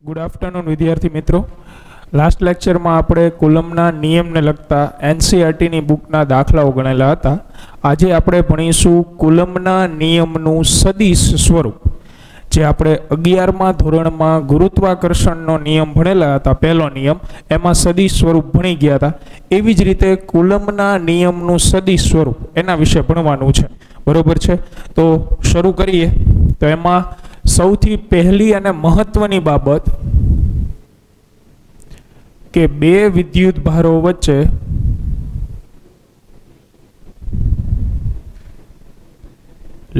Good afternoon विद्यार्थी मित्रों। Last lecture में आपणे कूलमना नियम ने लगता एनसीईआरटी नी बुकना दाखलाओ गणेला हता। आजे आपणे भणीशुं कूलमना नियमनुं सदिश स्वरूप, जे आपणे 11मा धोरणमां गुरुत्वाकर्षणनो नियम भणेला हता। पहेलो नियम एमां सदिश स्वरूप भणी गया हता। एवी ज रीते कूलमना नियमनुं सदिश स्वरूप एना विषे भणवानुं छे। बरोबर छे, तो शरू करीए। तो एमां सौथी पहली अने महत्वनी बाबत के बे विद्युत भारो वच्चे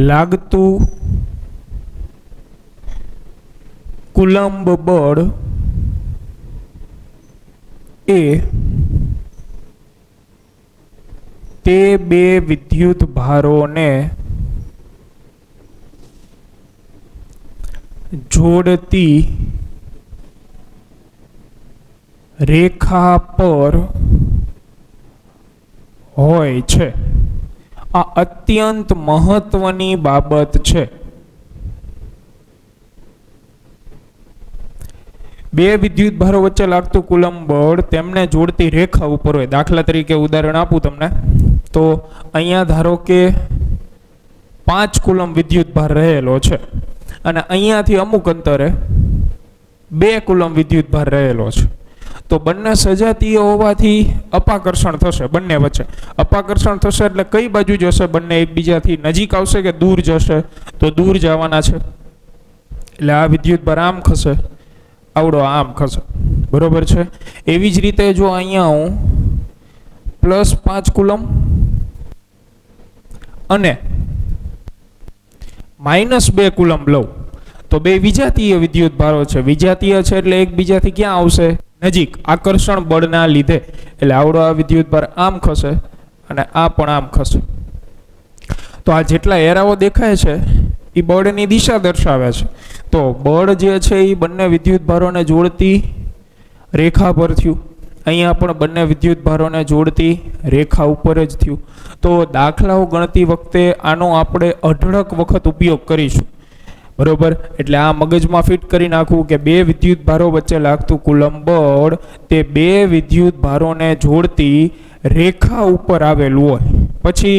लागतु कूलम्ब बळ ए ते बे विद्युत भारोने जोड़ती रेखा पर होय छे। आ अत्यंत महत्वनी बाबत छे। बे विद्युत भारो वच्चे लागतुं कूलम्ब बळ तेमने जोड़ती रेखा उपर होय। दाखला तरीके उदाहरण आपूं तमने, तो अहींया धारो के 5 कूलम्ब विद्युत भार रहेलो छे અને અહીંયાથી અમુક અંતરે 2 કુલમ વિદ્યુત ભાર રહેલો છે। તો બંને સજાતીય હોવાથી અપાકર્ષણ થશે બંને વચ્ચે। અપાકર્ષણ થશે એટલે કઈ બાજુ જશે? બંને એકબીજાથી નજીક આવશે કે દૂર જશે? તો દૂર જવાના છે, એટલે આ વિદ્યુત ભાર આમ ખસે, આવડો આમ ખસે। બરોબર છે। એવી જ રીતે જો અહીંયા હું +5 કુલમ અને -2 કુલમ લઉં તો બે વિજાતીય વિદ્યુત ભારો છે। વિજાતીય છે એટલે એકબીજાથી ક્યાં આવશે? નજીક, આકર્ષણ બળના લીધે। એટલે આવડો આ વિદ્યુત ભાર આમ ખસે અને આ પણ આમ ખસે। તો આ જેટલા એરાઓ દેખાય છે એ બળની દિશા દર્શાવે છે। તો બળ જે છે એ બંને વિદ્યુત ભારોને જોડતી રેખા પર થયું। અહીંયા પણ બંને વિદ્યુત ભારોને જોડતી રેખા ઉપર જ થયું। તો દાખલાઓ ગણતી વખતે આનો આપણે અઢળક વખત ઉપયોગ કરીશું। બરોબર, એટલે આ મગજમાં ફિટ કરી નાખવું કે બે વિદ્યુત ભારો વચ્ચે લાગતું કુલમ્બ બળ તે બે વિદ્યુત ભારોને જોડતી રેખા ઉપર આવેલું હોય। પછી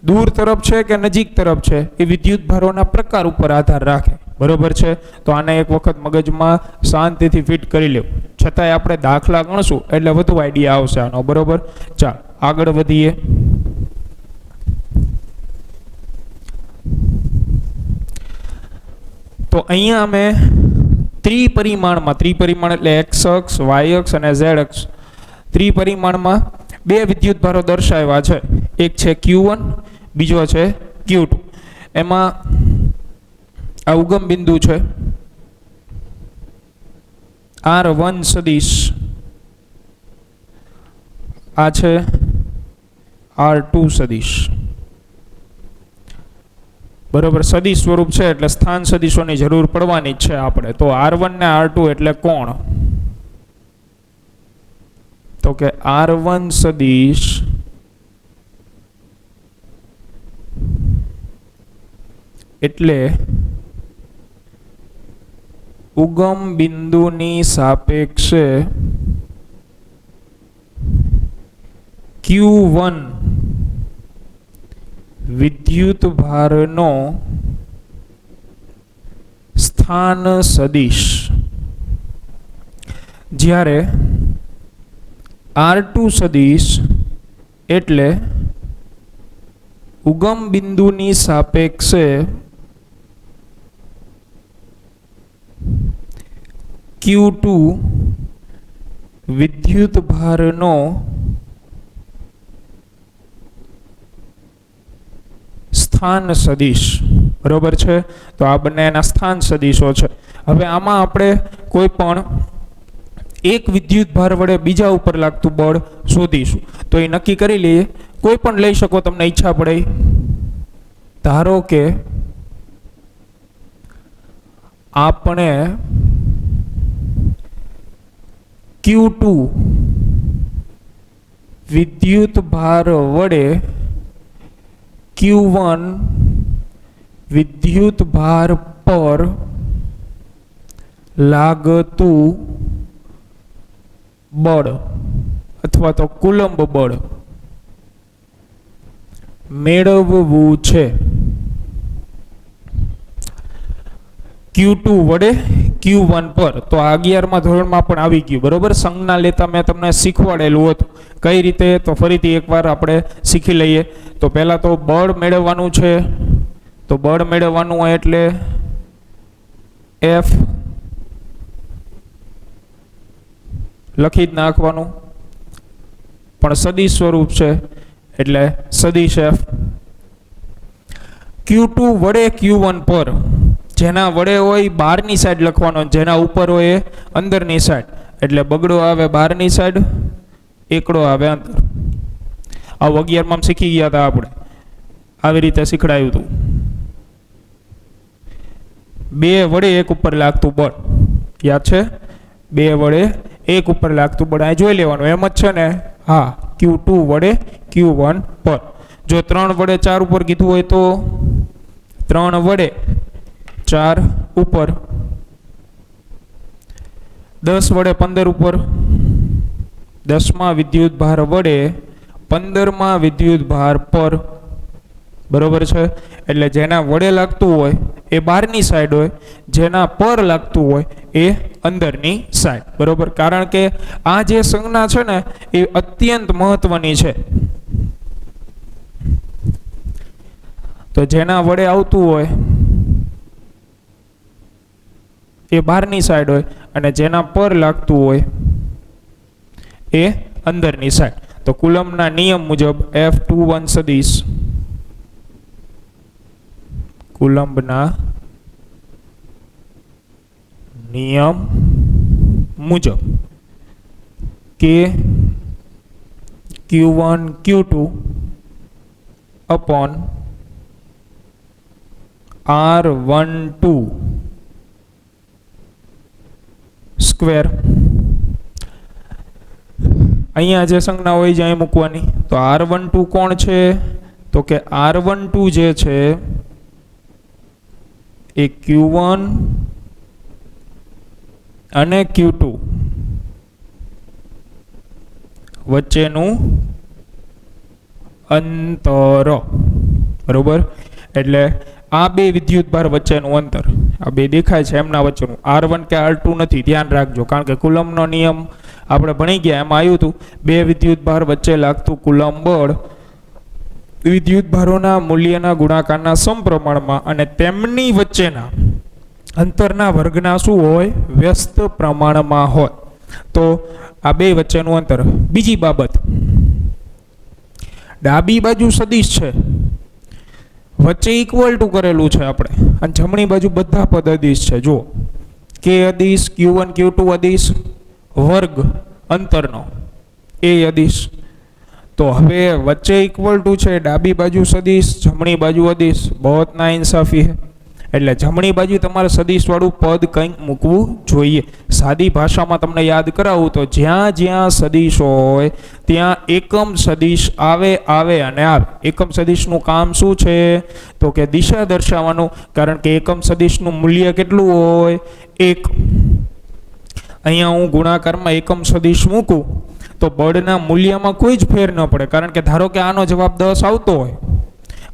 દૂર તરફ છે કે નજીક તરફ છે એ વિદ્યુત ભારોના પ્રકાર ઉપર આધાર રાખે। બરોબર છે, તો આને એક વખત મગજમાં શાંતિથી ફિટ કરી લેવું। છતાંય આપણે દાખલા ગણશું એટલે વધુ આઈડિયા આવશે આનો। બરોબર, ચાલ આગળ વધીએ। તો અહીંયા અમે ત્રિપરિમાણ એટલે x અક્ષ, y અક્ષ અને z અક્ષ, ત્રિપરિમાણમાં બે વિદ્યુત ભારો દર્શાવ્યા છે। એક છે Q1, બીજો છે Q2। એમાં આ ઉગમ બિંદુ છે R1 સદિશ, આ છે R2 સદિશ। બરોબર, સદિશ સ્વરૂપ છે એટલે સ્થાન સદિશોની જરૂર પડવાની જ છે આપણે। તો R1 ને R2 એટલે કોણ? તો કે R1 સદિશ એટલે ઉગમ બિંદુની સાપેક્ષે Q1 વિદ્યુત ભારનો સ્થાન સદિશ, જ્યારે R2 સદિશ એટલે ઉગમ બિંદુની સાપેક્ષે Q2 વિદ્યુત ભારનો સ્થાન સદિશ। બરોબર છે, તો આ બંને એના સ્થાન સદિશો છે। હવે આમાં આપણે કોઈ પણ એક વિદ્યુત ભાર વડે બીજા ઉપર લાગતું બળ શોધીશું। તો એ નક્કી કરી લઈએ, કોઈ પણ લઈ શકો તમને ઈચ્છા પડે। ધારો કે આપણે Q2 વિદ્યુત ભાર વડે Q1 વિદ્યુત ભાર પર લાગતું બળ અથવા તો કુલંબ બળ મેળવવું છે Q2 વડે Q1 પર. તો 11મા ધોરણમાં પણ આવી ગયું, બરોબર. સંજ્ઞા લેતા મેં તમને શીખવાડેલું હતું કઈ રીતે, તો ફરીથી એકવાર આપણે શીખી લઈએ. તો પહેલા તો બળ મેળવવાનું છે, તો બળ મેળવવાનું હોય એટલે F લખી જ નાખવાનું, પણ સદિશ સ્વરૂપ છે એટલે સદિશ F. Q2 વડે Q1 પર, જેના વડે હોય બહારની સાઈડ લખવાનો, જેના ઉપર હોય અંદરની સાઈડ, એટલે બગડો આવે બહારની સાઈડ, એકડો આવે અંદર. આ 11માં શીખી ગયા હતા આપણે, આવી રીતે શીખડાયું હતું. 2 વડે 1 ઉપર લાગતું બળ યાદ છે, 2 વડે 1 ઉપર લાગતું બળ આ જોઈ લેવાનું, એમ જ છે ને. હા, Q2 વડે Q1 પર. જો 3 વડે 4 ઉપર કીધું હોય તો 3 વડે 4 ઉપર, 10 વડે 15 ઉપર, 10મા વિદ્યુત ભાર વડે 15મા વિદ્યુત ભાર પર, બરોબર છે. એટલે જેના વડે લાગતું હોય એ બહારની સાઈડ હોય, જેના પર લાગતું હોય એ અંદરની સાઈડ, બરોબર. કારણ કે આ જે સંજ્ઞા છે ને એ અત્યંત મહત્વની છે. તો જેના વડે આવતું હોય એ બહારની સાઈડ હોય અને જેના પર લાગતું હોય એ અંદરની સાઈડ. તો કુલમ્બના નિયમ મુજબ F21 સદિશ કુલમ્બના નિયમ મુજબ કે Q1 Q2 upon R12 square. અહીંયા જે સંજ્ઞા હોય જાય મૂકવાની. તો R12 કોણ છે, તો કે R12 જે છે એ Q1 અને Q2 વચ્ચેનું અંતર, બરોબર. એટલે આ બે વિદ્યુત ભાર વચ્ચેનું અંતર, આ બે દેખાય છે એમના વચ્ચેનું, R1 કે R2 નથી, ધ્યાન રાખજો. કારણ કે કુલમ્બનો નિયમ આપણે ભણી ગયા, એમાં આવ્યું હતું બે વિદ્યુત ભાર વચ્ચે લાગતું કુલમ્બ બળ વિદ્યુત ભારોના મૂલ્યના ગુણાકારના સમપ્રમાણમાં અને તેમની વચ્ચેના અંતરના વર્ગના શું હોય, વ્યસ્ત પ્રમાણમાં હોય. તો આ બે વચ્ચેનું અંતર. બીજી બાબત, ડાબી બાજુ સદિશ છે, વચ્ચે ઇક્વલ ટુ કરેલું છે આપણે, અને જમણી બાજુ બધા પદ અદિશ છે. જો કે અદિશ, Q1 Q2 અદિશ, વર્ગ અંતરનો એ અદિશ. તો હવે વચ્ચે ઇક્વલ ટુ છે, ડાબી બાજુ સદિશ, જમણી બાજુ અદિશ, બહોત ના ઇન્સાફી है. એટલે જમણી બાજુ તમારે સદિશ વાળું પદ કંઈક મૂકવું જોઈએ. સાદી ભાષામાં તમને યાદ કરાવું તો જ્યાં જ્યાં સદિશ હોય ત્યાં એકમ સદિશ આવે અને આવે. એકમ સદિશનું કામ શું છે, તો કે દિશા દર્શાવવાનું. કારણ કે એકમ સદિશનું મૂલ્ય કેટલું હોય, 1. અહીંયા હું ગુણાકારમાં એકમ સદિશ મૂકું તો બળના મૂલ્યમાં કોઈ જ ફેર ન પડે. કારણ કે ધારો કે આનો જવાબ 10 આવતો હોય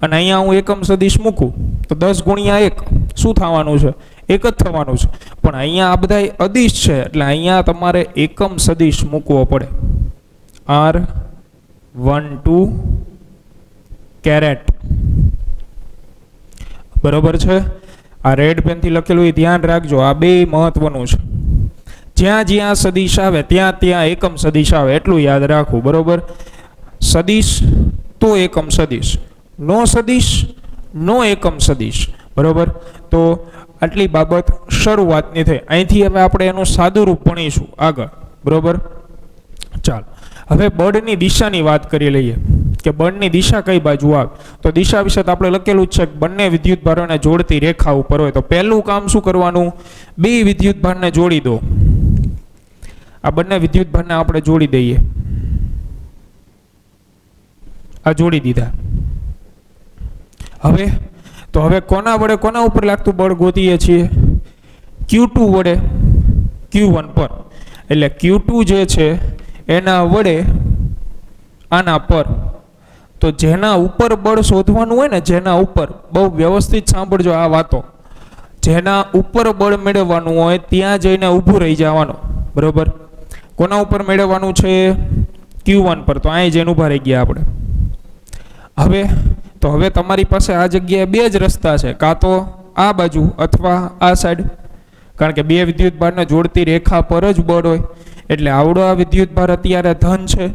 અને અહીંયા હું એકમ સદિશ મૂકું તો 10 ગુણ્યા 1 શું થવાનું છે, 1 જ થવાનું છે. પણ અહીંયા આ બધા અદિશ છે એટલે અહીંયા તમારે એકમ સદિશ મૂકવો પડે. R12 કેરેટ, બરોબર છે. આ રેડ પેનથી લખેલું એ ધ્યાન રાખજો, આ બે મહત્વનું છે. જ્યાં જ્યાં સદિશ આવે ત્યાં ત્યાં એકમ સદિશ આવે, એટલું યાદ રાખવું, બરોબર. સદિશ તો એકમ સદિશ, નો સદિશ નો એકમ સદિશ, બરોબર. તો આટલી બાબત શરૂઆતની થઈ. અહીંથી હવે આપણે એનું સાદું રૂપ ભણીશું આગળ, બરોબર. ચાલો હવે બળની દિશાની વાત કરી લઈએ કે બળની દિશા કઈ બાજુ આવે. તો દિશા વિશે તો આપણે લખેલું જ છે કે બંને વિદ્યુત ભારોને જોડતી રેખા ઉપર હોય. તો પહેલું કામ શું કરવાનું, બે વિદ્યુત ભારને જોડી દો. આ બંને વિદ્યુત ભારને આપણે જોડી દઈએ. આ જોડી દીધા. હવે તો હવે કોના વડે કોના ઉપર લાગતું બળ ગોતીએ છીએ, Q2 વડે Q1 પર, એટલે Q2 જે છે એના વડે આના પર, તો જેના ઉપર બળ શોધવાનું હોય ને, જેના ઉપર, બહુ વ્યવસ્થિત સાંભળજો આ વાતો, જેના ઉપર બળ મેળવવાનું હોય ત્યાં જઈને ઊભું રહી જવાનું, બરોબર. કોના ઉપર મેળવવાનું છે? Q1 પર, તો અહીં જઈને ઊભા રહી ગયા આપણે. હવે તમારી પાસે આ જગ્યાએ બે જ રસ્તા છે, કાં તો આ બાજુ અથવા આ સાઈડ, કારણ કે બે વિદ્યુત ભારને જોડતી રેખા પર જ બળ હોય, એટલે આવડો આ વિદ્યુત ભાર અત્યારે ધન છે,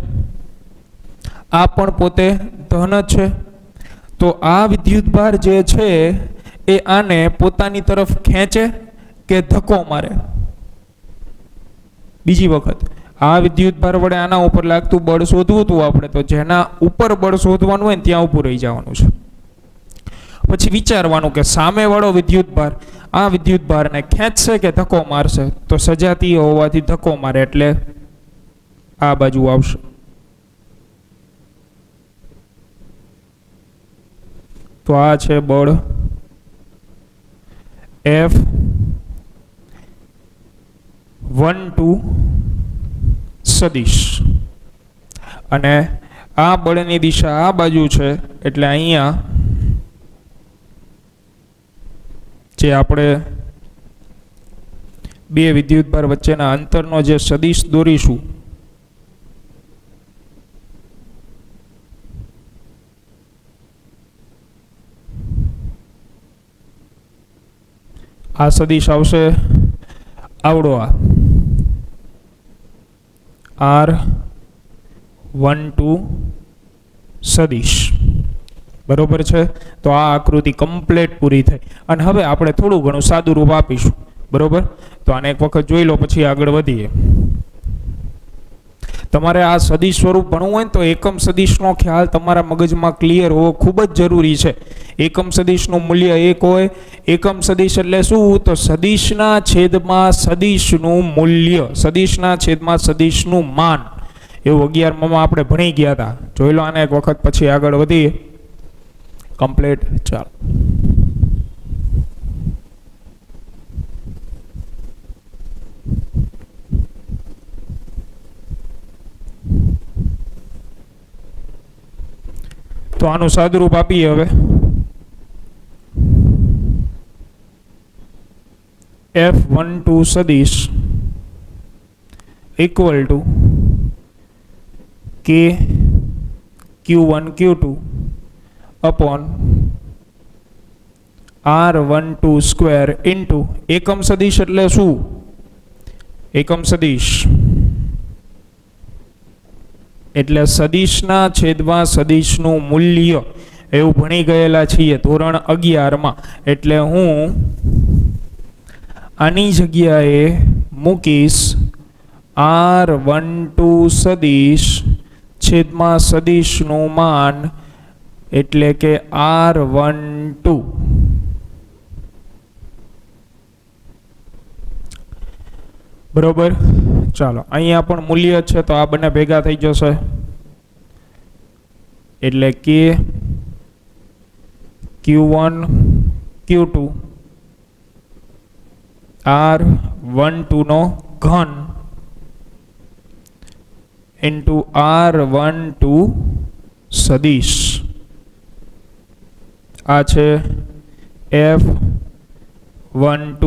આ પણ પોતે ધન જ છે. તો આ વિદ્યુત ભાર જે છે એ આને પોતાની તરફ ખેંચે કે ધક્કો મારે? બીજી વખત આ વિદ્યુત ભાર વડે આના ઉપર લાગતું બળ શોધવું હતું આપણે, તો જેના ઉપર બળ શોધવાનું હોય ને ત્યાં ઊભું રહી જવાનું છે. પછી વિચારવાનું કે સામેવાળો વિદ્યુત ભાર આ વિદ્યુત ભારને ખેંચશે કે ધક્કો મારશે? તો સજાતીય હોવાથી ધક્કો મારે, એટલે આ બાજુ આવશે. તો આ છે બળ F12 સદિશ, અને આ બળની દિશા આ બાજુ છે, એટલે અહીંયા જે આપણે બે વિદ્યુત ભાર વચ્ચેના અંતરનો જે સદિશ દોરીશું, આ સદિશ આવશે આવડો, આ R12 સદિશ, બરોબર છે. તો આ આકૃતિ કમ્પ્લીટ પૂરી થઈ, અને હવે આપણે થોડું ઘણું સાદું રૂપ આપીશું, બરોબર. તો આને એક વખત જોઈ લો, પછી આગળ વધીએ. તમારે આ સદિશ સ્વરૂપ ભણવું હોય ને તો એકમ સદિશનો ખ્યાલ તમારા મગજમાં ક્લિયર હોવો ખૂબ જ જરૂરી છે. એકમ સદિશનું મૂલ્ય 1 હોય. એકમ સદિશ એટલે શું? તો સદિશના છેદમાં સદિશનું મૂલ્ય, સદિશના છેદમાં સદિશનું માન, એવું 11માં આપણે ભણી ગયા હતા. જોઈ લો આને એક વખત, પછી આગળ વધીએ. કમ્પ્લીટ. ચાલો, તો આનું સાદુરૂપ આપીએ હવે. F12 સદિશ equal to K Q1 Q2 upon R12 square into એકમ સદિશ એટલે શું? એકમ સદિશ એટલે સદિશના છેદમાં સદિશનું મૂલ્ય, એવું ભણી ગયેલા છીએ ધોરણ 11માં. એટલે હું આની જગ્યાએ મૂકીશ R12 સદિશ છેદમાં સદિશનું માન, એટલે કે R12. બરોબર. ચાલો, અહીંયા પણ મૂલ્ય છે, તો આ બંને ભેગા થઈ જશે, એટલે કે Q1 Q2 R12 નો ઘન ઇન્ટુ R12 સદિશ. આ છે F12.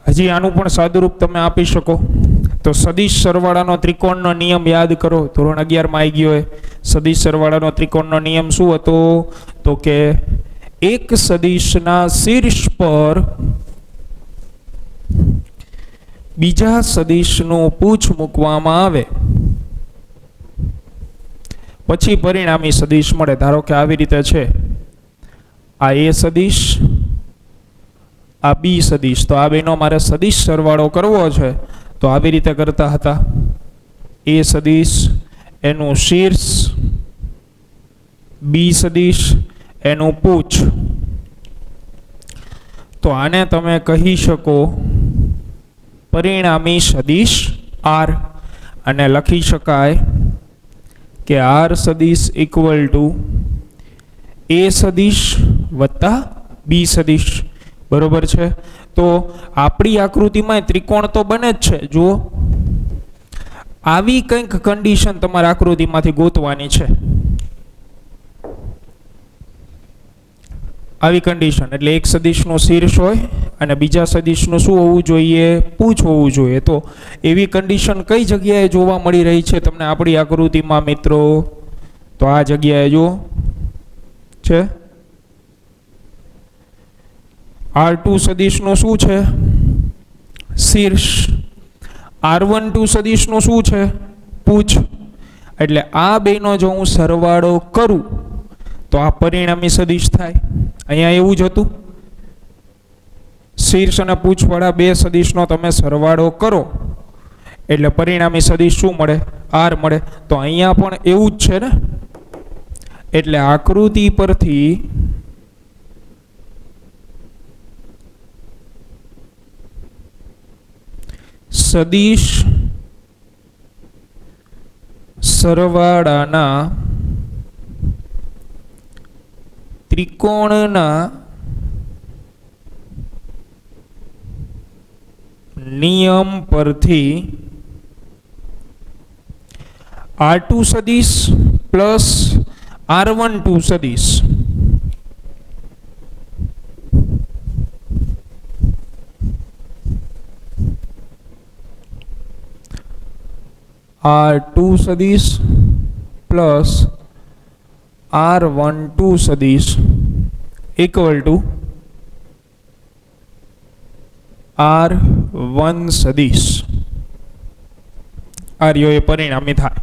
હજી આનું પણ સાદુરૂપ તમે આપી શકો. તો સદિશ સરવાળાનો ત્રિકોણનો નિયમ યાદ કરો, ધોરણ 11માં આવી ગયો. સદિશ સરવાળાનો ત્રિકોણનો નિયમ શું હતો? તો કે એક સદિશના શીર્ષ પર બીજા સદિશનું પૂછ મૂકવામાં આવે, પછી પરિણામી સદિશ મળે. ધારો કે આવી રીતે છે, આ A સદિશ, આ B સદિશ. તો આ બેનો મારે સદિશ સરવાળો કરવો છે, તો આવી રીતે કરતા હતા. A સદિશ એનું શીર્ષ, B સદિશ એનું પૂછ. તો આને તમે કહી શકો પરિણામી સદિશ R, અને લખી શકાય કે R સદિશ ઇક્વલ ટુ A સદિશ વત્તા B સદિશ. બરોબર છે। તો આપણી આકૃતિમાં ત્રિકોણ તો બને જ છે। જુઓ આવી કંઈક કન્ડિશન તમારે આકૃતિમાંથી ગોતવાની છે। આવી કન્ડિશન એટલે એક સદિશનું શીર્ષ હોય અને બીજા સદિશનું શું હોવું જોઈએ? પૂછ હોવું જોઈએ। તો એવી કન્ડિશન કઈ જગ્યાએ જોવા મળી રહી છે તમને આપણી આકૃતિમાં મિત્રો? તો આ જગ્યાએ જુઓ છે R2 સદિશનું શું છે? શીર્ષ। R12 સદિશનું શું છે? પૂછ। એટલે આ બેનો જો હું સરવાળો કરું તો આ પરિણામી સદિશ થાય। અહીંયા એવું જ હતું, શીર્ષ અને પૂછવાળા બે સદિશનો તમે સરવાળો કરો એટલે પરિણામી સદિશ શું મળે? R મળે। તો અહીંયા પણ એવું જ છે ને। એટલે આકૃતિ પરથી સદિશ સરવાળાના ત્રિકોણના નિયમ પરથી R2 સદિશ પ્લસ R12 સદિશ R2 સદિશ પ્લસ R12 સદિશ ઇક્વલ ટુ R1 સદિશ। આ રહ્યો એ પરિણામી થાય।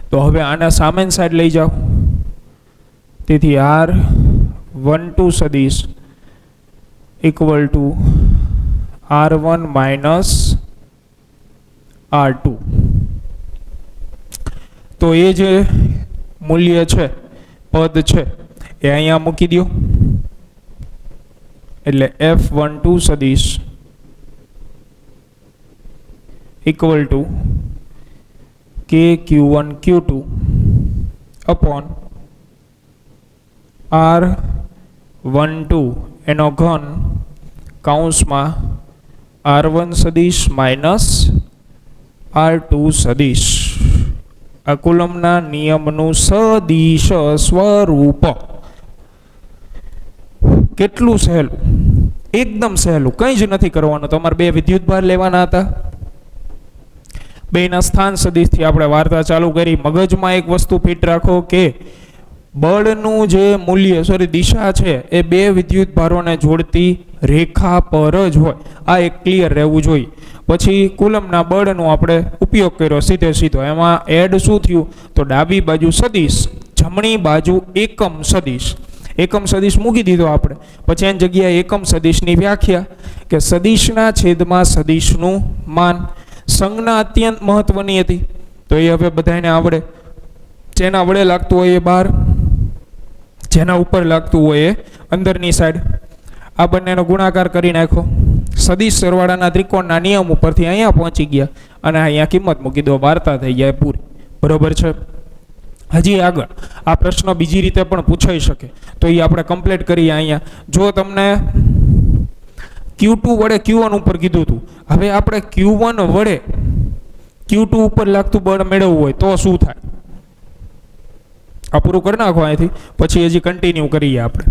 તો હવે આના સામેની સાઈડ લઈ જાઓ। તેથી R12 સદિશ equal to R1 minus R2। તો એ જે મૂલ્ય છે પદ છે એ અહીંયા મૂકી દો એટલે F12 સદિશ equal to KQ1 Q2 upon R12 એનો ઘન કૌંસમાં R1 સદિશ માઇનસ R2 સદિશ। આ કુલમના નિયમનું સદિશ સ્વરૂપ। કેટલું સહેલું, એકદમ સહેલું, કંઈ જ નથી કરવાનું। તમારે બે વિદ્યુતભાર લેવાના હતા, બેના સ્થાન સદિશથી આપણે વાર્તા ચાલુ કરી। મગજમાં એક વસ્તુ ફિટ રાખો કે બળનું જે મૂલ્ય દિશા છે એ બે વિદ્યુતભારોને જોડતી રેખા પર જ હોય। આ એક ક્લિયર રહેવું જોઈએ। પછી કુલમના બળનો આપણે ઉપયોગ કર્યો સીધે સીધો। એમાં એડ શું થયું? તો ડાબી બાજુ સદિશ, જમણી બાજુ એકમ સદિશ। એકમ સદિશ મૂકી દીધો આપણે। પછી એની જગ્યાએ એકમ સદિશની વ્યાખ્યા કે સદિશના છેદમાં સદિશનું માન। સંજ્ઞા અત્યંત મહત્વની હતી તો એ હવે બધાને આવડે। જેના વડે લાગતું હોય એ બહાર, જેના ઉપર લાગતું હોય એ અંદરની સાઈડ। આ બંનેનો ગુણાકાર કરી નાખો। સદિશ સરવાળાના ત્રિકોણના નિયમ ઉપરથી અહીંયા પહોંચી ગયા અને અહીંયા કિંમત મૂકી દો, વાર્તા થઈ જાય પૂરી। બરોબર છે। હજી આગળ આ પ્રશ્ન બીજી રીતે પણ પૂછાઈ શકે તો એ આપણે કમ્પ્લીટ કરીએ। અહીંયા જો તમને Q2 વડે Q1 ઉપર કીધું હતું, હવે આપણે Q1 વડે Q2 ઉપર લાગતું બળ મેળવવું હોય તો શું થાય? આ પૂરું કરી નાખો અહીંથી, પછી હજી કન્ટિન્યુ કરીએ આપણે।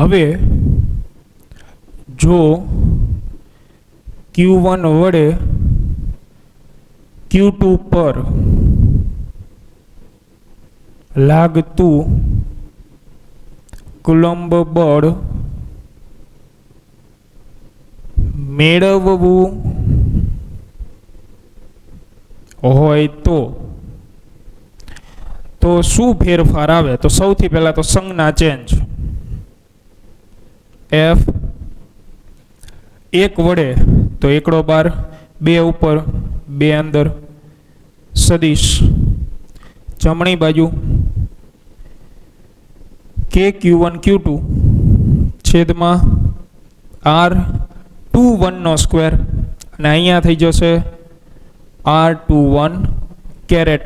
હવે જો Q1 વડે Q2 પર લાગતું કુલંબ બળ મેળવવું હોય તો શું ફેરફાર આવે? તો સૌથી પહેલા તો સંજ્ઞા ચેન્જ। F 1 વડે તો 1 બાર, 2 ઉપર બે અંદર સદિશ જમણી બાજુ KQ1 Q2 છેદમાં R21 નો સ્ક્વેર અને અહીંયા થઈ જશે R21 કેરેટ.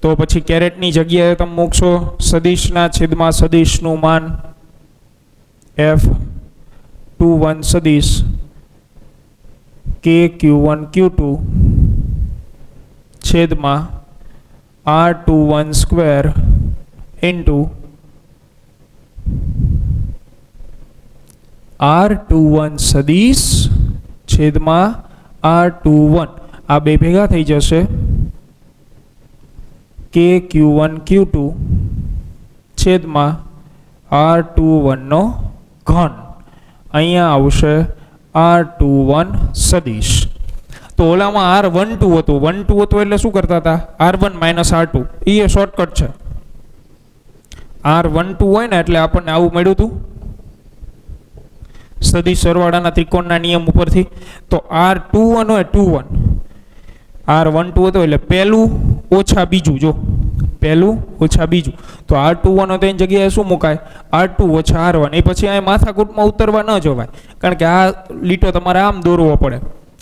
તો પછી કેરેટની જગ્યાએ તમે મૂકશો સદિશના છેદમાં સદિશનું માન F21 સદિશ KQ1 Q2 છેદમાં R21 સ્ક્વેર ઇન્ટુ R21 સદિશ છેદમાં R21 આ બે ભેગા થઈ જશે KQ1 Q2 છેદમાં R21 નો ઘન. અહીંયા આવશે R21 સદિશ. તો ઓલામાં R12 હતું, 12 હતું એટલે શું કરતા હતા? R1 માઇનસ R2 એ શોર્ટકટ છે. R12 હોય ને એટલે આપણને આવું મળ્યું હતું સદિશ સરવાળાના ત્રિકોણના નિયમ ઉપરથી. તો R21 હોય 21, R12 હતો એટલે પહેલું ઓછા બીજું, જો પહેલું ઓછા બીજું, તો R21 હતો એની જગ્યાએ શું મુકાય? R2 ઓછા R1. એ પછી આ માથાકૂટમાં ઉતરવા ન જવાય, કારણ કે આ લીટો તમારે આમ દોરવો પડે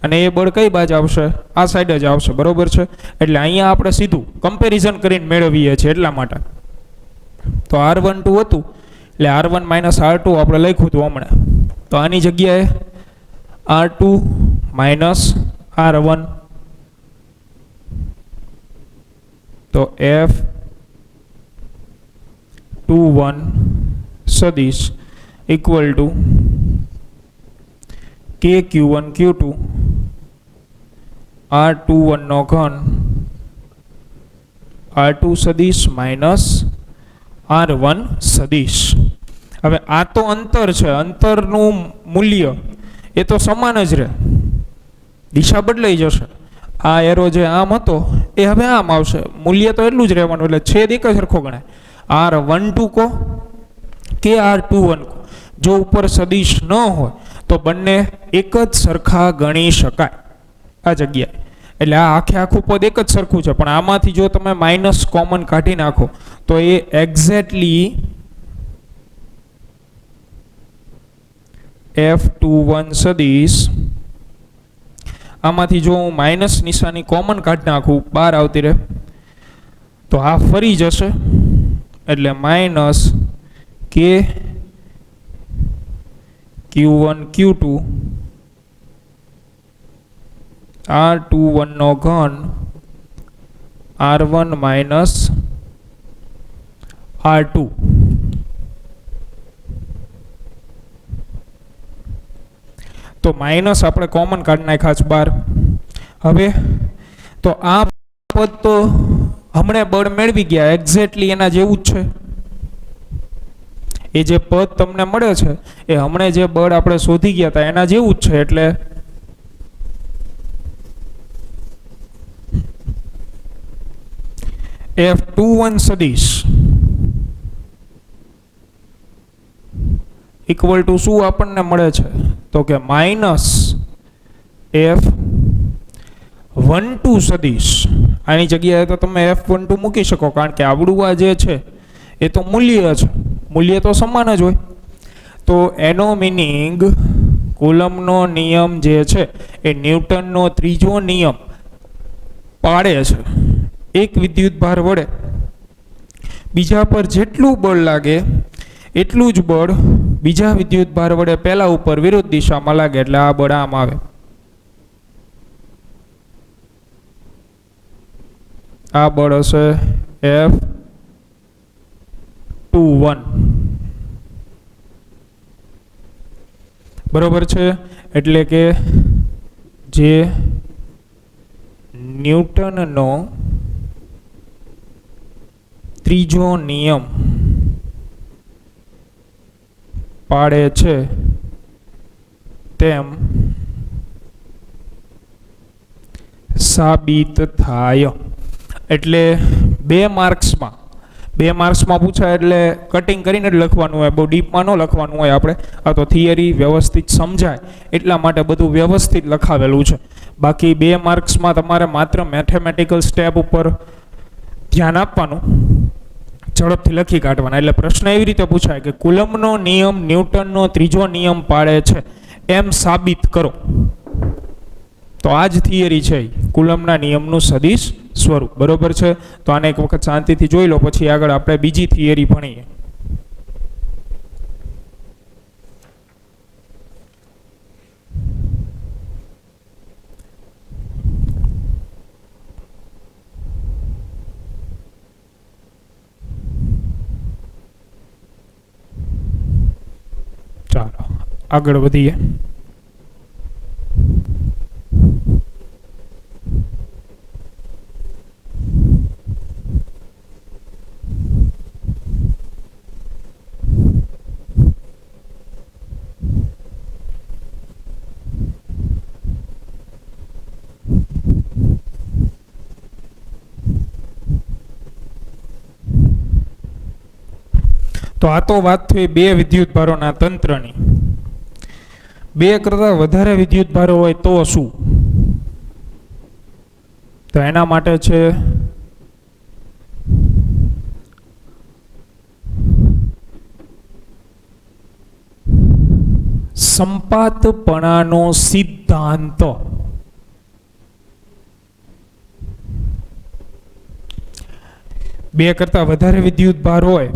અને એ બળ કઈ બાજુ આવશે? આ સાઈડ જ આવશે, બરોબર છે? એટલે અહીંયા આપણે સીધું કમ્પેરિઝન કરીને મેળવીએ છીએ એટલા માટે. તો R12 હતું એટલે R1 માઇનસ R2 આપણે લખ્યું હતું હમણાં. તો આની જગ્યાએ R2 માઇનસ R1, તો F21 સદિશ equal to KQ1 Q2 R21 નો ઘન R2 સદિશ માઇનસ R1 સદિશ. હવે આ તો અંતર છે, અંતરનું મૂલ્ય એ તો સમાન જ રહે, દિશા બદલાઈ જશે. આ એરો જે આમ હતો એ હવે આમ આવશે, મૂલ્ય તો એટલું જ રહેવાનું, એટલે છેદ એક જ સરખો ગણાય. R12 કો કે R21 કો જો ઉપર સદિશ ન હોય તો બંને એક જ સરખા ગણી શકાય આ જગ્યાએ. એટલે આ આખે આખું પદ એક જ સરખું છે, પણ આમાંથી જો તમે માઇનસ કોમન કાઢી નાખો તો એ એક્ઝેક્ટલી F21 સદિશ, આમાંથી જો હું માઇનસ નિશાની કોમન કાઢી નાખું બહાર આવતી રહે તો આ ફરી જશે, એટલે માઇનસ KQ1 Q2 R21 નો ઘન R1 માઇનસ R2. તો માઇનસ આપણે કોમન કાઢી નાખ્યા છે બાર. હવે તો આ પદ તો હમણાં બળ મેળવી ગયા, એક્ઝેક્ટલી એના જેવું જ છે. એ જે પદ તમને મળે છે એ હમણાં જે બળ આપણે શોધી ગયા હતા એના જેવું જ છે. એટલે F21 સદિશ ઇક્વલ ટુ શું આપણને મળે છે? તો કે માઇનસ F12 સદિશ. આની જગ્યાએ તો તમે F12 મૂકી શકો, કારણ કે આવડું આ જે છે એ તો મૂલ્ય છે, મૂલ્ય તો સમાન જ હોય. તો એનો મિનિંગ કુલમનો નિયમ જે છે એ ન્યૂટનનો ત્રીજો નિયમ પાડે છે. એક વિદ્યુત ભાર વડે બીજા પર જેટલું બળ લાગે એટલું જ બળ બીજા વિદ્યુત ભાર વડે પહેલા ઉપર વિરુદ્ધ દિશામાં લાગે, એટલે આ બળ આમ આવે. આ બળ હશે F21, બરોબર છે? એટલે કે જે ન્યૂટનનો ત્રીજો નિયમ પાડે છે તેમ સાબિત થાય. એટલે બે માર્ક્સમાં પૂછાય એટલે કટિંગ કરીને જ લખવાનું હોય, બહુ ડીપમાં ન લખવાનું હોય. આપણે આ તો થિયરી વ્યવસ્થિત સમજાય એટલા માટે બધું વ્યવસ્થિત લખાવેલું છે. બાકી 2 માર્ક્સમાં તમારે માત્ર મેથેમેટિકલ સ્ટેપ ઉપર ધ્યાન આપવાનું, ઝડપથી લખી કાઢવાના. એટલે પ્રશ્ન એવી રીતે પૂછાય કે કુલમ્બનો નિયમ ન્યૂટનનો ત્રીજો નિયમ પાળે છે એમ સાબિત કરો. તો આ જ થિયરી છે કુલમ્બના નિયમનું સદિશ સ્વરૂપ. બરોબર છે? તો આને એક વખત શાંતિથી જોઈ લો, પછી આગળ આપણે બીજી થિયરી ભણીએ. ચાલો આગળ વધીએ. તો આ તો વાત થઈ 2 વિદ્યુતભારોના તંત્રની. 2 કરતાં વધારે વિદ્યુતભારો હોય તો શું? તો એના માટે છે સંપાતપણાનો સિદ્ધાંત. બે કરતાં વધારે વિદ્યુતભાર હોય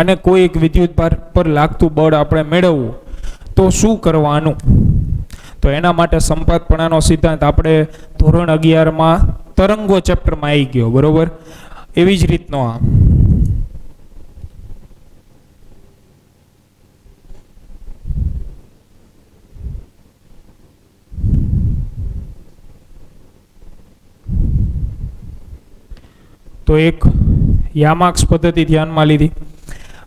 અને કોઈ એક વિદ્યુતભાર પર લાગતું બળ આપણે મેળવવું તો શું કરવાનું? તો એના માટે સંપાતપણાનો સિદ્ધાંત આપણે ધોરણ 11માં તરંગો ચેપ્ટરમાં આવી ગયો. બરોબર? એવી જ રીતનો આ તો એક યામાક્સ પદ્ધતિ ધ્યાનમાં લીધી.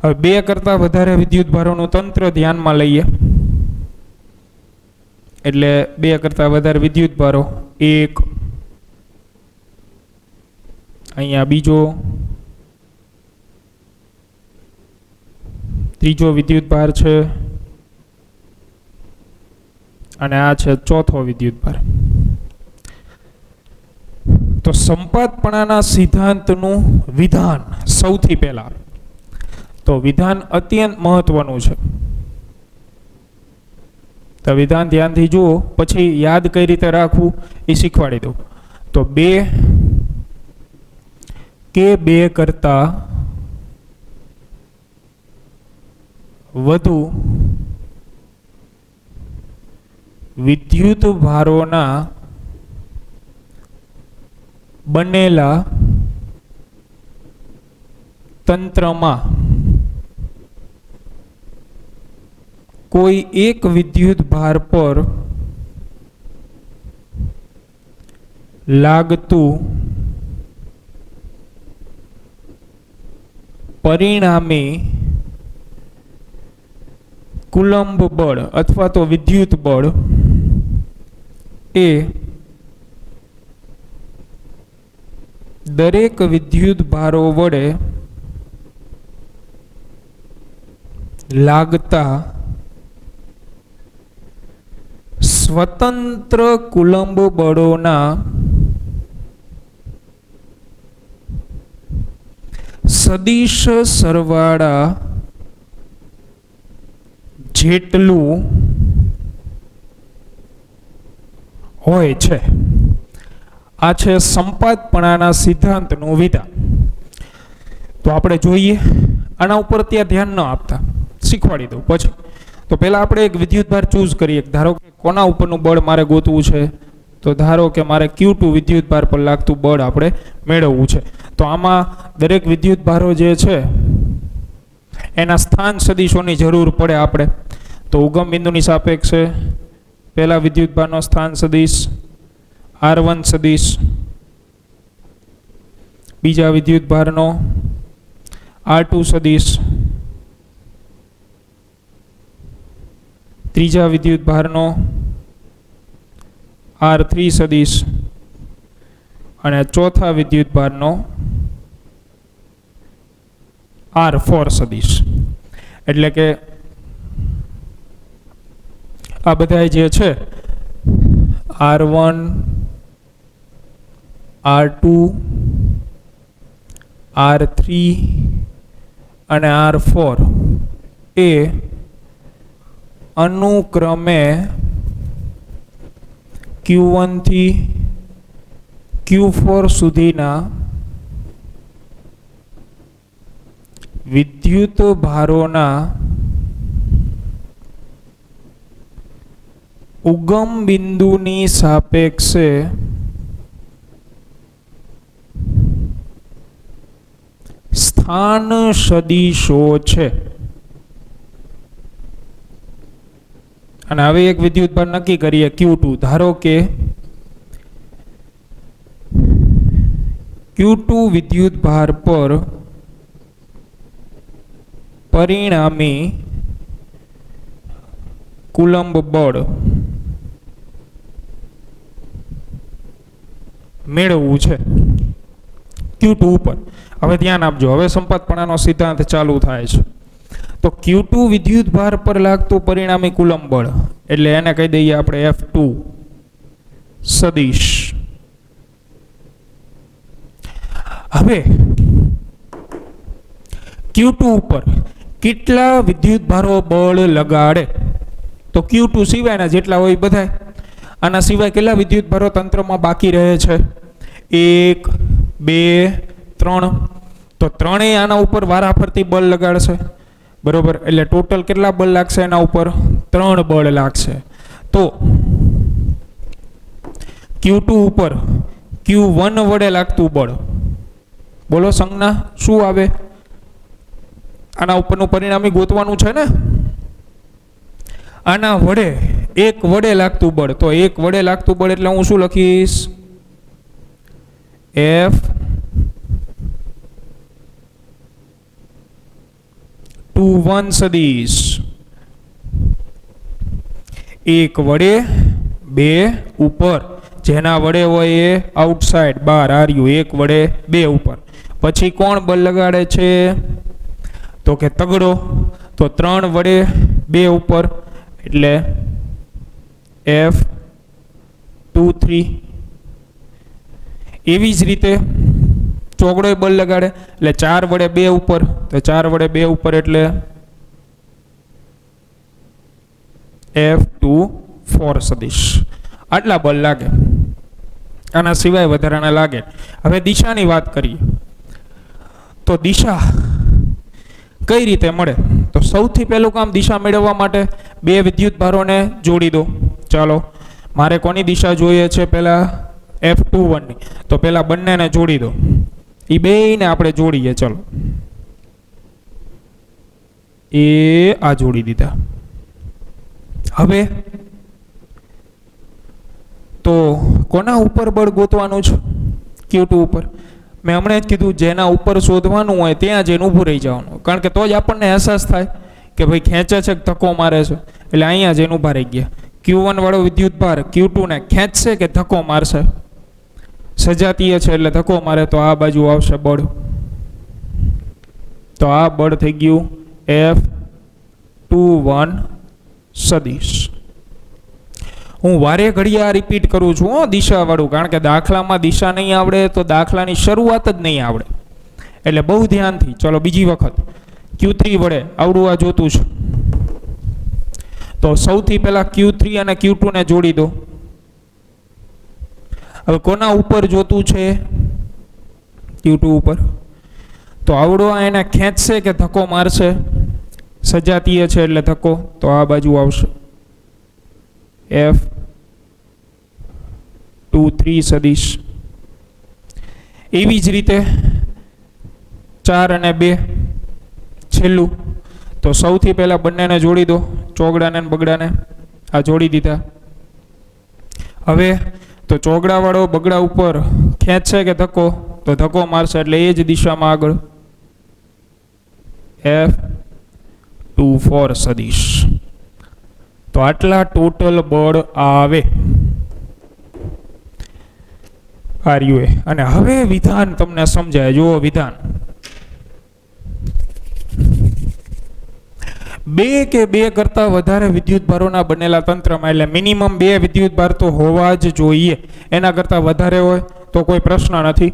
હવે 2 કરતાં વધારે વિદ્યુતભારોનું તંત્ર ધ્યાનમાં લઈએ. એટલે 2 કરતાં વધારે વિદ્યુતભારો, એક અહીંયા બીજો, ત્રીજો વિદ્યુતભાર છે અને આ છે ચોથો વિદ્યુતભાર. તો સંપાતપણાના સિદ્ધાંતનું વિધાન સૌથી પહેલા, તો વિધાન અત્યંત મહત્વનું છે. તો વિધાન ધ્યાનથી જુઓ, પછી યાદ કઈ રીતે રાખવું એ શીખવાડી દઉં. તો 2 કે 2 કરતાં વધુ વિદ્યુતભારોના બનેલા તંત્રમાં કોઈ એક વિદ્યુતભાર પર લાગતું પરિણામી કુલંબ બળ અથવા તો વિદ્યુત બળ એ દરેક વિદ્યુતભારો વડે લાગતા સ્વતંત્ર કુલંબ બળોના સદિશ સરવાળા જેટલું હોય છે. આ છે સંપાતપણાના સિદ્ધાંતનું વિધાન. તો આપણે જોઈએ, આના ઉપર ત્યાં ધ્યાન ન આપતા, શીખવાડી દઉં પછી. તો પહેલાં આપણે એક વિદ્યુતભાર ચૂઝ કરીએ. ધારો કે કોના ઉપરનું બળ મારે ગોતવું છે, તો ધારો કે મારે Q2 વિદ્યુતભાર પર લાગતું બળ આપણે મેળવવું છે. તો આમાં દરેક વિદ્યુતભારો જે છે એના સ્થાન સદિશોની જરૂર પડે આપણે. તો ઉગમ બિંદુની સાપેક્ષે પહેલા વિદ્યુતભારનો સ્થાન સદિશ R1 સદિશ, બીજા વિદ્યુતભારનો R2 સદિશ, ત્રીજા વિદ્યુતભારનો R3 સદિશ અને ચોથા વિદ્યુતભારનો R4 સદિશ. એટલે કે આ બધા જે છે R1 R2 R3 અને R4 એ અનુક્રમે Q1 થી Q4 સુધીના વિદ્યુત ભારોના ઉગમ બિંદુની સાપેક્ષે સ્થાન સદિશો છે. અને હવે એક વિદ્યુતભાર નક્કી કરીએ Q2. ધારો કે Q2 વિદ્યુતભાર પર પરિણામી કુલંબ બળ મેળવવું છે Q2 ઉપર. હવે ધ્યાન આપજો, હવે સંપાતપણાનો સિદ્ધાંત ચાલુ થાય છે. તો Q2 વિદ્યુતભાર પર લાગતું પરિણામી કુલંબ બળ એટલે એને કહી દઈએ આપણે F2 સદિશ. હવે Q2 ઉપર કેટલા વિદ્યુતભારો બળ લગાડે? તો Q2 સિવાયના જેટલા હોય બધા. આના સિવાય કેટલા વિદ્યુતભારો તંત્રમાં બાકી રહે છે? 1 2 3. તો ત્રણેય આના ઉપર વારાફરતી બળ લગાડશે, બરોબર. એટલે ટોટલ કેટલા બળ લાગશે એના ઉપર? 3 બળ લાગશે. તો Q2 ઉપર Q1 વડે લાગતું બળ, બોલો સંજ્ઞા શું આવે? આના ઉપરનું પરિણામી ગોતવાનું છે ને. આના વડે એક વડે લાગતું બળ, તો એક વડે લાગતું બળ એટલે હું શું લખીશ? F21 સદિશ. એક વડે બે ઉપર, જેના વડે હોય એ આઉટસાઇડ બહાર આર્યું. એક વડે બે ઉપર. પછી કોણ બળ લગાડે છે? તો કે તગડો. તો 3 વડે 2 ઉપર એટલે F23. એવી જ રીતે ચોગડો બળ લગાડે એટલે 4 વડે 2 ઉપર, તો 4 વડે 2 ઉપર એટલે F24 સદિશ. આટલા બળ લાગે. આના સિવાય વધારાના લાગે. હવે દિશાની વાત કરીએ તો દિશા કઈ રીતે મળે? તો સૌથી પહેલું કામ દિશા મેળવવા માટે બે વિદ્યુતભારોને જોડી દો. ચાલો, મારે કોની દિશા જોઈએ છે? પહેલા F21 ની. તો પહેલા બંનેને જોડી દો. એ બેયને આપણે જોડીએ. ચલો, એ આ જોડી દીધા. હવે તો કોના ઉપર બળ ગોતવાનું છે? Q2 ઉપર. મેં હમણાં જ કીધું, જેના ઉપર શોધવાનું હોય ત્યાં જઈને ઊભું રહી જવાનું, કારણ કે તો જ આપણને અહેસાસ થાય કે ભાઈ ખેંચે છે કે ધક્કો મારે છે. એટલે અહીંયા જઈને ઊભા રહી ગયા. Q1 વાળો વિદ્યુતભાર Q2 ને ખેંચશે કે ધક્કો મારશે? સજાતીય છે એટલે ધક્કો મારે, તો આ બાજુ આવશે બળ. તો આ બળ થઈ ગયું F21 સદિશ. હું વારે ઘડીએ આ રિપીટ કરું છું દિશા વાળું, કારણ કે દાખલામાં દિશા નહીં આવડે તો દાખલાની શરૂઆત જ નહીં આવડે. એટલે બહુ ધ્યાનથી. ચલો બીજી વખત Q3 વડે આવડું આ જોતું છે. તો સૌથી પહેલા Q3 અને Q2 ને જોડી દો. હવે કોના ઉપર જોતું છે? Q2 ઉપર. તો આવડો એને ખેંચશે કે ધક્કો મારશે? સજાતીય છે એટલે ધક્કો, તો આ બાજુ આવશે F23 સદિશ. એવી જ રીતે 4 અને 2 છેલ્લું. તો સૌથી પહેલા બંનેને જોડી દો, ચોગડાને અને બગડાને. આ જોડી દીધા. હવે તો ચોગડાવાળો બગડા ઉપર ખેંચશે કે ધક્કો? તો ધક્કો મારશે, એટલે એ જ દિશામાં આગળ F24 સદિશ. તો આટલા ટોટલ બળ આવે આર્યુએ. અને હવે વિધાન તમને સમજાય. જુઓ વિધાન. બે કે બે કરતાં વધારે વિદ્યુતભારોના બનેલા તંત્રમાં, એટલે મિનિમમ બે વિદ્યુતભાર તો હોવા જ જોઈએ, એના કરતાં વધારે હોય તો કોઈ પ્રશ્ન નથી.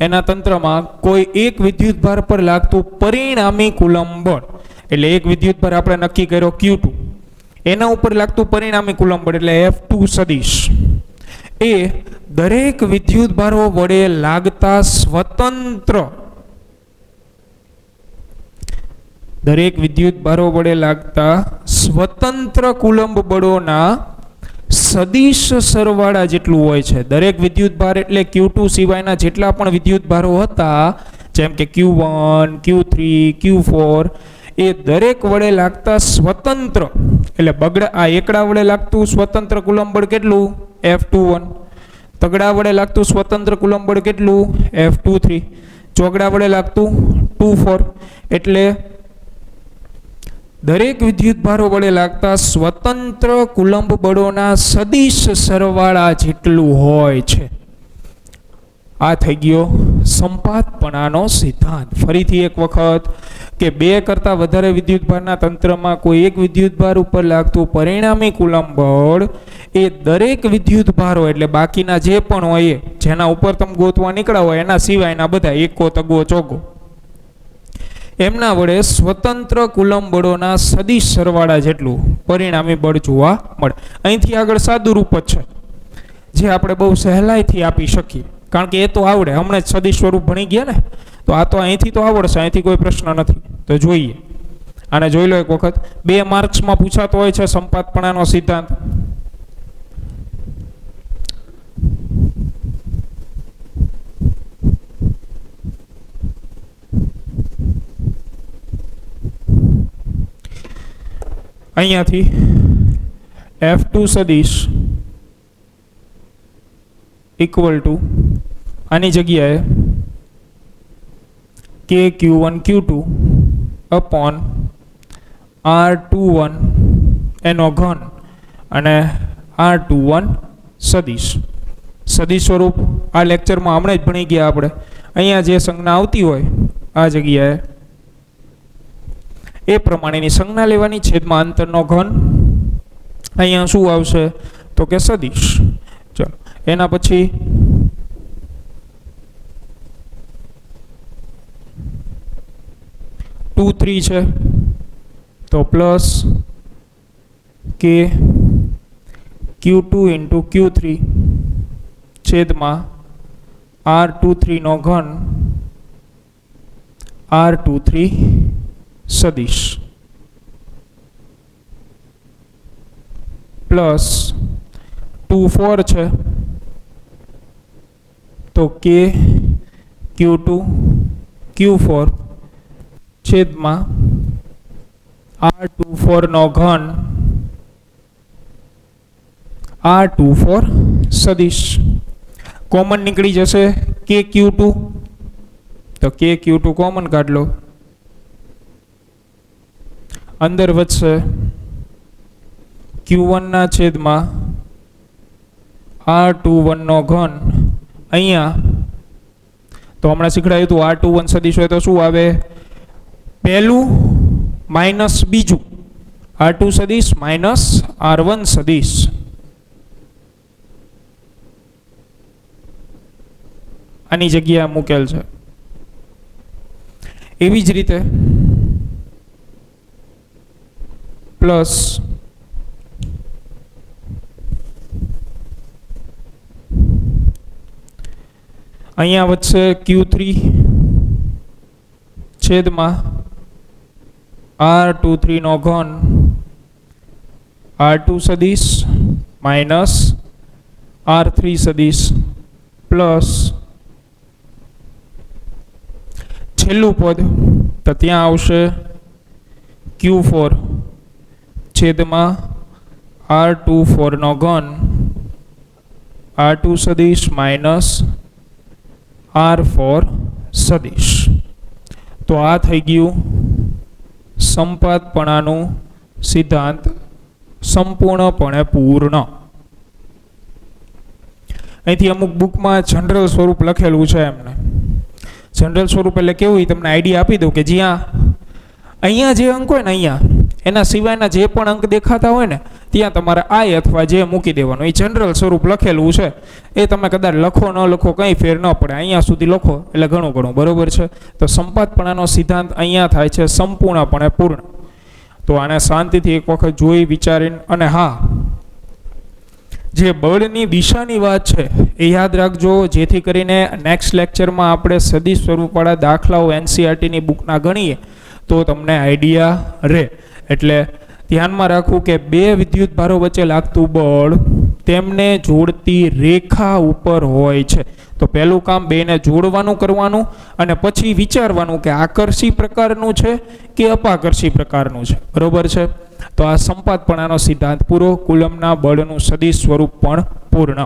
એના તંત્રમાં કોઈ એક વિદ્યુતભાર પર લાગતું પરિણામી કુલંબ બળ, એટલે એક વિદ્યુતભાર આપણે નક્કી કર્યો Q2, એના ઉપર લાગતું પરિણામી કુલંબ બળ એટલે F2 સદિશ એ દરેક વિદ્યુતભારો વડે લાગતા સ્વતંત્ર, દરેક વિદ્યુતભારો વડે લાગતા સ્વતંત્ર કુલંબ બળોના સદિશ સરવાળા જેટલું હોય છે. દરેક વિદ્યુતભાર એટલે Q2 સિવાયના જેટલા પણ વિદ્યુતભારો હતા, જેમ કે Q1, Q3, Q4, એ દરેક વડે લાગતા સ્વતંત્ર, એટલે આ એકડા વડે લાગતું સ્વતંત્ર કુલંબ બળ કેટલું? F21. તગડા વડે લાગતું સ્વતંત્ર કુલંબ બળ કેટલું? F23. ચોગડા વડે લાગતું 24. એટલે દરેક વિદ્યુતભારો વડે લાગતા સ્વતંત્ર કુલંબ બળોના સદિશ સરવાળા જેટલું હોય છે. આ થઈ ગયો સંપાતપણાનો સિદ્ધાંત. ફરીથી એક વખત કે બે કરતાં વધારે વિદ્યુતભારના તંત્રમાં કોઈ એક વિદ્યુતભાર ઉપર લાગતું પરિણામી કુલંબ બળ એ દરેક વિદ્યુતભારો, એટલે બાકીના જે પણ હોય જેના ઉપર તમે ગોતવા નીકળ્યા હોય એના સિવાયના બધા એકો, તગો, ચોગો, એમના વડે સ્વતંત્ર કુલંબ બળોના સદિશ સરવાળા જેટલું પરિણામી બળ જોવા મળે. અહીંથી આગળ સાદું રૂપ જ છે જે આપણે બહુ સહેલાઈથી આપી શકીએ, કારણ કે એ તો આવડે, હમણાં જ સદિશ સ્વરૂપ ભણી ગયા ને, તો આ તો અહીંથી તો આવડશે, અહીંથી કોઈ પ્રશ્ન નથી. તો જોઈએ, આને જોઈ લો એક વખત. 2 માર્ક્સમાં પૂછાતો હોય છે સંપાતપણાનો સિદ્ધાંત. અહીંયાથી F2 સદિશ ઇક્વલ ટુ આની જગ્યાએ KQ1 Q2 અપોન R21 એનો ઘન અને R21 સદિશ. સદિશ સ્વરૂપ આ લેક્ચરમાં હમણાં જ ભણી ગયા આપણે. અહીંયા જે સંજ્ઞા આવતી હોય આ જગ્યાએ એ પ્રમાણેની સંજ્ઞા લેવાની, છેદમાં અંતરનો ઘન. અહીંયા શું આવશે તો કે સદિશ. ચલો, એના પછી ટુ 3 છે તો પ્લસ કે Q2 ઇન્ટુ Q3 છેદમાં R23 નો ઘન R23 સદિશ પ્લસ 2 4 છે તો કે Q2 Q4 છેદમાં R24 નો ઘન R24 સદિશ. કોમન નીકળી જશે KQ2, તો KQ2 કોમન કાઢ લો, અંદર વધશે Q1 ના છેદમાં R21 નો ઘન. અહીંયા તો હમણાં શીખડાયું હતું R21 સદિશ હોય તો શું આવે? પહેલું માઇનસ બીજું, R2 સદિશ માઇનસ R1 સદિશ. આની જગ્યા મૂકેલ છે. એવી જ રીતે પ્લસ અહીંયા વધશે Q3 છેદમાં R23 નો ઘન R2 સદિશ માઇનસ R3 સદિશ પ્લસ છેલ્લું પદ તો ત્યાં આવશે Q4 છેદમાં R24 નો ઘન R2 સદિશ માઇનસ R4 સદિશ. તો આ થઈ ગયું સંપાતપણાનું સિદ્ધાંત સંપૂર્ણપણે પૂર્ણ. અહીંથી અમુક બુકમાં જનરલ સ્વરૂપ લખેલું છે એમને. જનરલ સ્વરૂપ એટલે કેવું એ તમને આઈડિયા આપી દઉં કે જ્યાં અહીંયા જે અંક હોય ને અહીંયા એના સિવાયના જે પણ અંક દેખાતા હોય ને ત્યાં તમારે આઈ અથવા જે મૂકી દેવાનું. એ જનરલ સ્વરૂપ લખેલું છે, એ તમે કદાચ લખો ન લખો કંઈ ફેર ન પડે, અહીંયા સુધી લખો એટલે ઘણું બરોબર છે. તો સંપાતપણાનો સિદ્ધાંત અહીંયા થાય છે સંપૂર્ણપણે પૂર્ણ. તો આને શાંતિથી એક વખત જોઈ વિચારીને, અને હા, જે બળની દિશાની વાત છે એ યાદ રાખજો, જેથી કરીને નેક્સ્ટ લેક્ચરમાં આપણે સદિશ સ્વરૂપવાળા દાખલાઓ એનસીઈઆરટીની બુકના ગણીએ તો તમને આઈડિયા રહે. એટલે ધ્યાનમાં રાખવું કે બે વિદ્યુત ભારો વચ્ચે લાગતું બળ તેમને જોડતી રેખા ઉપર હોય છે. તો પહેલું કામ બેને જોડવાનું કરવાનું, અને પછી વિચારવાનું કે આકર્ષી પ્રકારનું છે કે અપાકર્ષી પ્રકારનું છે. બરોબર છે. તો આ સંપાતપણાનો સિદ્ધાંત પૂરો, કુલમના બળનું સદિશ સ્વરૂપ પણ પૂર્ણ.